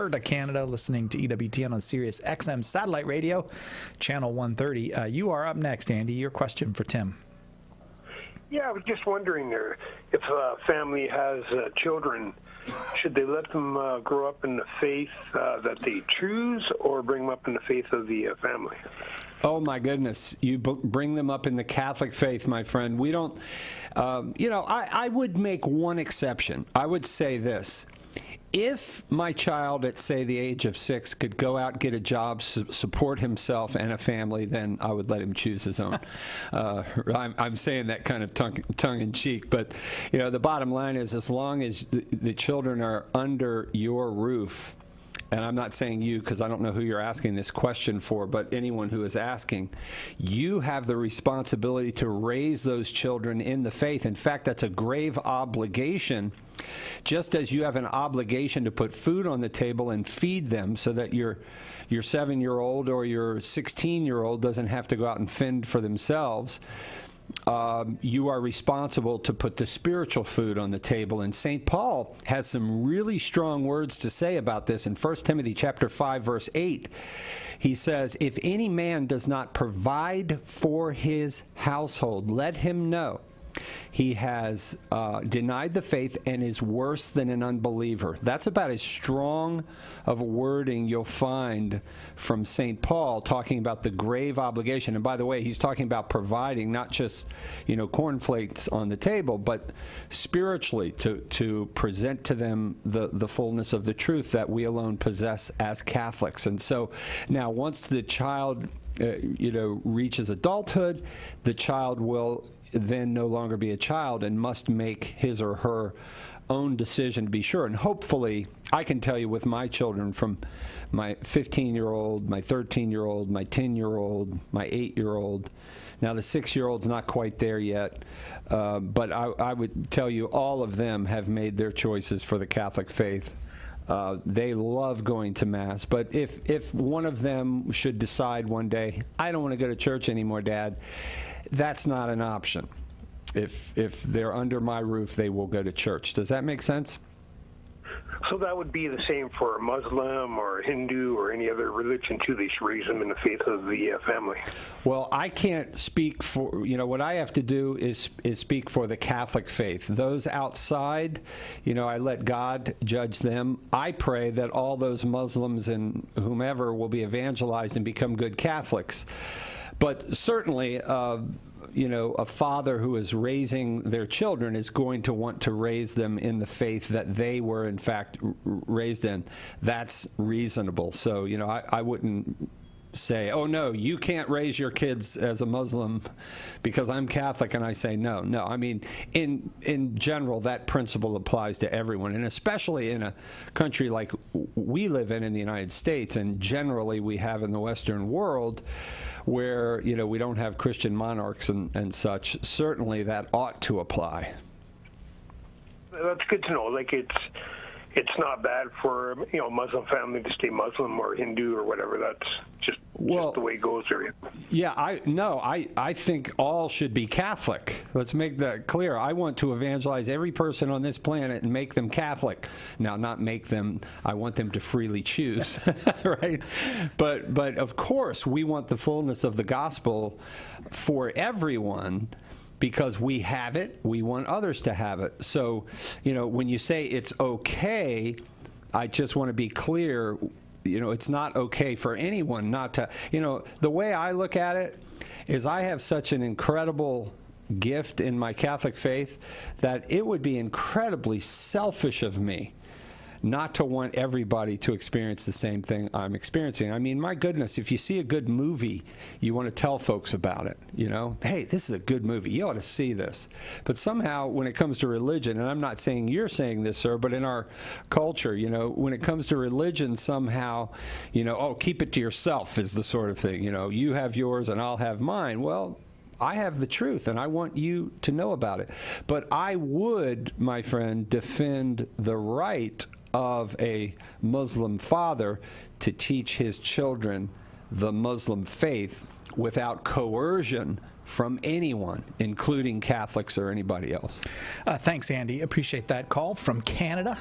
Alberta, Canada, listening to EWTN on Sirius XM Satellite Radio, Channel 130. You are up next, Andy. Your question for Tim. Yeah, I was just wondering there, if a family has children, should they let them grow up in the faith that they choose, or bring them up in the faith of the family? Oh, my goodness. You bring them up in the Catholic faith, my friend. We don't, I would make one exception. I would say this. If my child at, say, the age of 6 could go out, get a job, support himself and a family, then I would let him choose his own. I'm saying that kind of tongue-in-cheek, but, the bottom line is, as long as the children are under your roof, and I'm not saying you because I don't know who you're asking this question for, but anyone who is asking, you have the responsibility to raise those children in the faith. In fact, that's a grave obligation, just as you have an obligation to put food on the table and feed them so that your 7-year-old or your 16-year-old doesn't have to go out and fend for themselves. You are responsible to put the spiritual food on the table. And St. Paul has some really strong words to say about this. In 1 Timothy chapter 5, verse 8, he says, if any man does not provide for his household, let him know he has denied the faith and is worse than an unbeliever. That's about as strong of a wording you'll find from St. Paul, talking about the grave obligation. And by the way, he's talking about providing not just, cornflakes on the table, but spiritually to present to them the fullness of the truth that we alone possess as Catholics. And so now once the child reaches adulthood, the child will then no longer be a child and must make his or her own decision to be sure. And hopefully, I can tell you with my children, from my 15-year-old, my 13-year-old, my 10-year-old, my 8-year-old. Now, the 6-year-old's not quite there yet, but I would tell you all of them have made their choices for the Catholic faith. They love going to Mass. But if one of them should decide one day, I don't want to go to church anymore, Dad, that's not an option. If they're under my roof, they will go to church. Does that make sense? So that would be the same for a Muslim or a Hindu or any other religion, too. They should raise them in the faith of the family. Well, I can't speak for, what I have to do is speak for the Catholic faith. Those outside, I let God judge them. I pray that all those Muslims and whomever will be evangelized and become good Catholics. But certainly, a father who is raising their children is going to want to raise them in the faith that they were, in fact, raised in. That's reasonable. So, I wouldn't say, oh, no, you can't raise your kids as a Muslim because I'm Catholic, and I say no. No, I mean, in general, that principle applies to everyone, and especially in a country like we live in the United States, and generally we have in the Western world, where, we don't have Christian monarchs and such. Certainly that ought to apply. That's good to know. Like, it's not bad for a Muslim family to stay Muslim or Hindu or whatever. That's just the way it goes there. Yeah, I think all should be Catholic. Let's make that clear. I want to evangelize every person on this planet and make them Catholic. Now, not make them. I want them to freely choose, right? But of course, we want the fullness of the gospel for everyone. Because we have it, we want others to have it. So, when you say it's okay, I just want to be clear, it's not okay for anyone not to, the way I look at it is I have such an incredible gift in my Catholic faith that it would be incredibly selfish of me not to want everybody to experience the same thing I'm experiencing. I mean, my goodness, if you see a good movie, you want to tell folks about it, Hey, this is a good movie. You ought to see this. But somehow, when it comes to religion, and I'm not saying you're saying this, sir, but in our culture, when it comes to religion, somehow, oh, keep it to yourself is the sort of thing, you have yours and I'll have mine. Well, I have the truth, and I want you to know about it. But I would, my friend, defend the right of a Muslim father to teach his children the Muslim faith without coercion from anyone, including Catholics or anybody else. Thanks, Andy. Appreciate that call from Canada.